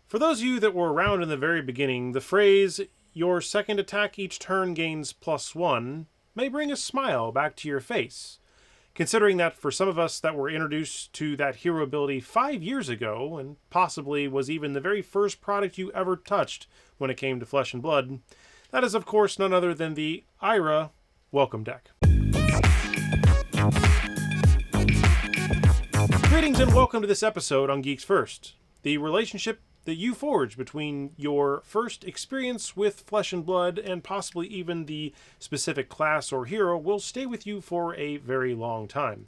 For those of you that were around in the very beginning, the phrase, "your second attack each turn gains +1, may bring a smile back to your face. Considering that for some of us that were introduced to that hero ability 5 years ago, and possibly was even the very first product you ever touched when it came to Flesh and Blood, that is of course none other than the Ira Welcome Deck. Greetings and welcome to this episode on Geeks First, the relationship that you forge between your first experience with Flesh and Blood and possibly even the specific class or hero will stay with you for a very long time.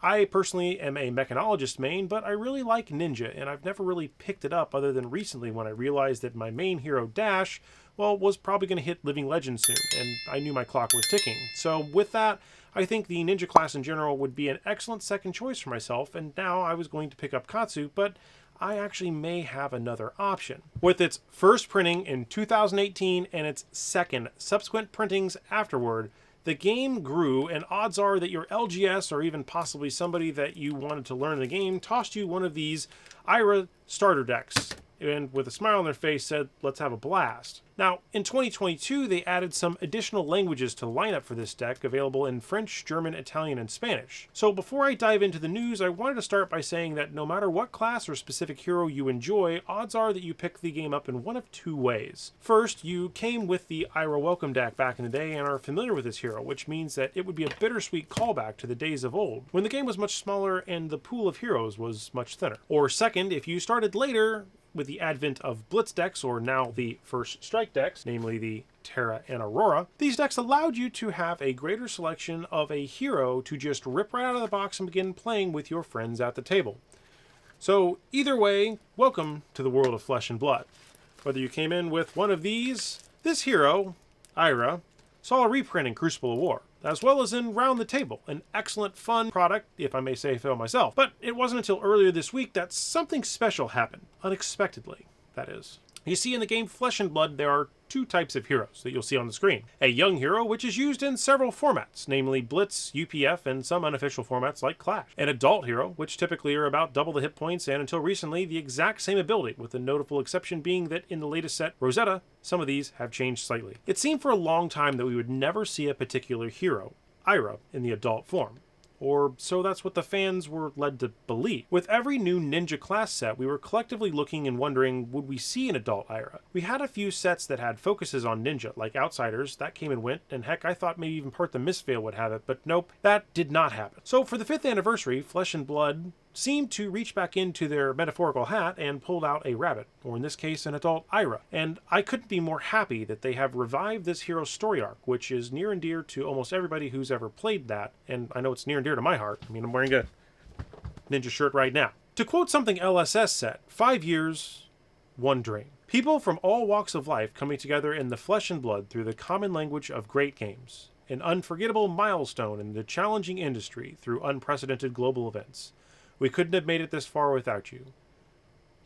I personally am a mechanologist main, but I really like ninja, and I've never really picked it up other than recently when I realized that my main hero, Dash, was probably going to hit Living Legend soon, and I knew my clock was ticking. So with that, I think the ninja class in general would be an excellent second choice for myself, and now I was going to pick up Katsu, but I actually may have another option. With its first printing in 2018 and its second subsequent printings afterward, the game grew, and odds are that your LGS or even possibly somebody that you wanted to learn the game tossed you one of these Ira starter decks, and with a smile on their face said, "Let's have a blast." Now, in 2022, they added some additional languages to the lineup for this deck, available in French, German, Italian, and Spanish. So before I dive into the news, I wanted to start by saying that no matter what class or specific hero you enjoy, odds are that you pick the game up in one of two ways. First, you came with the Ira Welcome deck back in the day and are familiar with this hero, which means that it would be a bittersweet callback to the days of old, when the game was much smaller and the pool of heroes was much thinner. Or second, if you started later, with the advent of Blitz decks, or now the First Strike decks, namely the Terra and Aurora, these decks allowed you to have a greater selection of a hero to just rip right out of the box and begin playing with your friends at the table. So either way, welcome to the world of Flesh and Blood. Whether you came in with one of these, this hero, Ira, saw a reprint in Crucible of War, as well as in Round the Table, an excellent fun product, if I may say so myself. But it wasn't until earlier this week that something special happened, unexpectedly, that is. You see, in the game Flesh and Blood, there are two types of heroes that you'll see on the screen. A young hero, which is used in several formats, namely Blitz, UPF, and some unofficial formats like Clash. An adult hero, which typically are about double the hit points, and until recently, the exact same ability, with the notable exception being that in the latest set, Rosetta, some of these have changed slightly. It seemed for a long time that we would never see a particular hero, Ira, in the adult form. Or so that's what the fans were led to believe. With every new ninja class set, we were collectively looking and wondering, would we see an adult Ira? We had a few sets that had focuses on ninja, like Outsiders, that came and went, and heck, I thought maybe even Part the Mistveil would have it, but nope, that did not happen. So for the 5th anniversary, Flesh and Blood seemed to reach back into their metaphorical hat and pulled out a rabbit, or in this case, an adult Ira. And I couldn't be more happy that they have revived this hero's story arc, which is near and dear to almost everybody who's ever played that, and I know it's near and dear to my heart. I mean, I'm wearing a ninja shirt right now. To quote something LSS said, 5 years, one dream. People from all walks of life coming together in the Flesh and Blood through the common language of great games. An unforgettable milestone in the challenging industry through unprecedented global events. We couldn't have made it this far without you.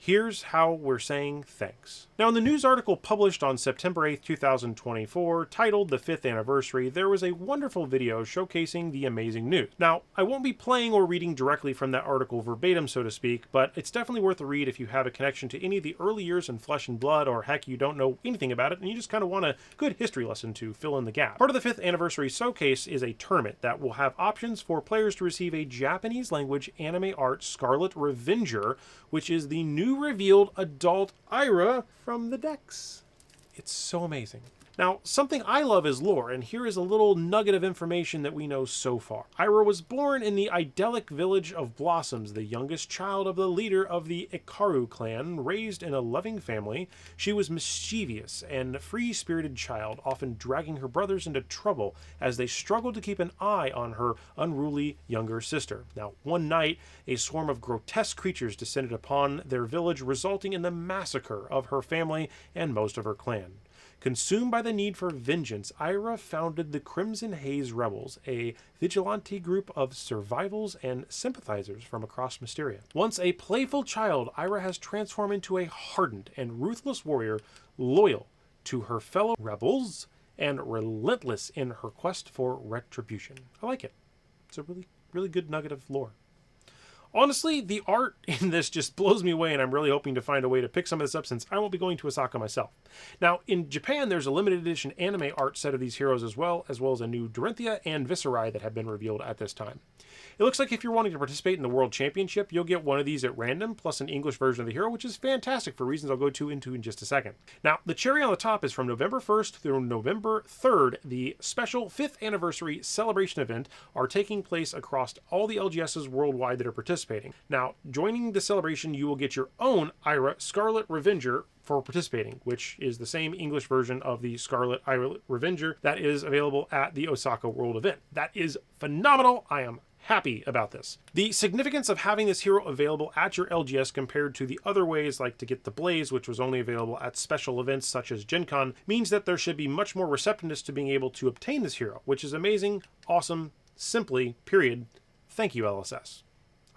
Here's how we're saying thanks. Now, in the news article published on September 8th, 2024, titled The 5th Anniversary, there was a wonderful video showcasing the amazing news. Now, I won't be playing or reading directly from that article verbatim, so to speak, but it's definitely worth a read if you have a connection to any of the early years in Flesh and Blood, or heck, you don't know anything about it, and you just kind of want a good history lesson to fill in the gap. Part of the 5th Anniversary Showcase is a tournament that will have options for players to receive a Japanese language anime art Scarlet Revenger, which is the new revealed adult Ira from the decks. It's so amazing. Now, something I love is lore, and here is a little nugget of information that we know so far. Ira was born in the idyllic village of Blossoms, the youngest child of the leader of the Ikaru clan. Raised in a loving family, she was mischievous and free-spirited child, often dragging her brothers into trouble as they struggled to keep an eye on her unruly younger sister. Now, one night, a swarm of grotesque creatures descended upon their village, resulting in the massacre of her family and most of her clan. Consumed by the need for vengeance, Ira founded the Crimson Haze Rebels, a vigilante group of survivals and sympathizers from across Mysteria. Once a playful child, Ira has transformed into a hardened and ruthless warrior, loyal to her fellow rebels and relentless in her quest for retribution. I like it. It's a really good nugget of lore. Honestly, the art in this just blows me away, and I'm really hoping to find a way to pick some of this up since I won't be going to Osaka myself. Now, in Japan, there's a limited edition anime art set of these heroes as well as a new Dorinthia and Viserai that have been revealed at this time. It looks like if you're wanting to participate in the World Championship, you'll get one of these at random, plus an English version of the hero, which is fantastic for reasons I'll go into in just a second. Now, the cherry on the top is from November 1st through November 3rd, the special 5th anniversary celebration event are taking place across all the LGSs worldwide that are participating. Now, joining the celebration, you will get your own Ira Scarlet Revenger for participating, which is the same English version of the Scarlet Ira Revenger that is available at the Osaka World event. That is phenomenal. I am happy about this. The significance of having this hero available at your LGS compared to the other ways like to get the Blaze, which was only available at special events such as Gen Con, means that there should be much more receptiveness to being able to obtain this hero, which is amazing, awesome, simply, period. Thank you, LSS.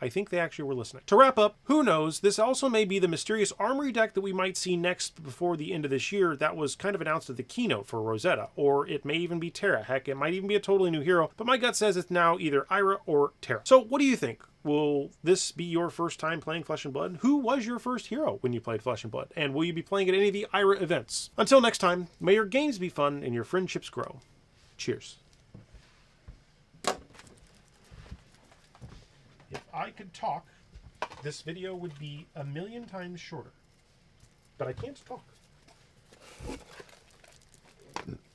I think they actually were listening. To wrap up, who knows, this also may be the mysterious armory deck that we might see next before the end of this year that was kind of announced at the keynote for Rosetta, or it may even be Terra. Heck, it might even be a totally new hero, but my gut says it's now either Ira or Terra. So what do you think? Will this be your first time playing Flesh and Blood? Who was your first hero when you played Flesh and Blood? And will you be playing at any of the Ira events? Until next time, may your games be fun and your friendships grow. Cheers. If I could talk, this video would be 1,000,000 times shorter. But I can't talk.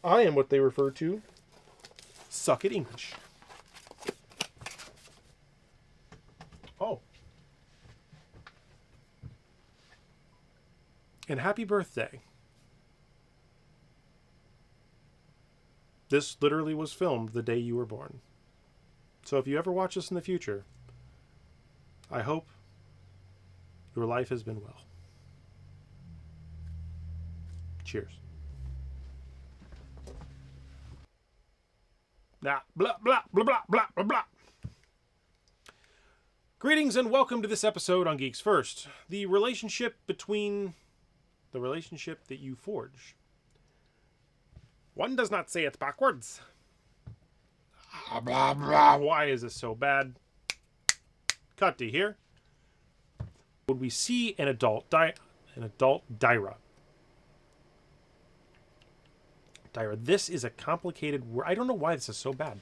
I am what they refer to suck at English. Oh. And happy birthday. This literally was filmed the day you were born. So if you ever watch this in the future, I hope your life has been well. Cheers. Nah, blah, blah, blah, blah, blah, blah, blah. Greetings and welcome to this episode on Geeks First. The relationship that you forge. One does not say it backwards. Blah, blah. Why is this so bad? Cut to here. Would we see an adult Dyra? Dyra, this is a complicated word. I don't know why this is so bad.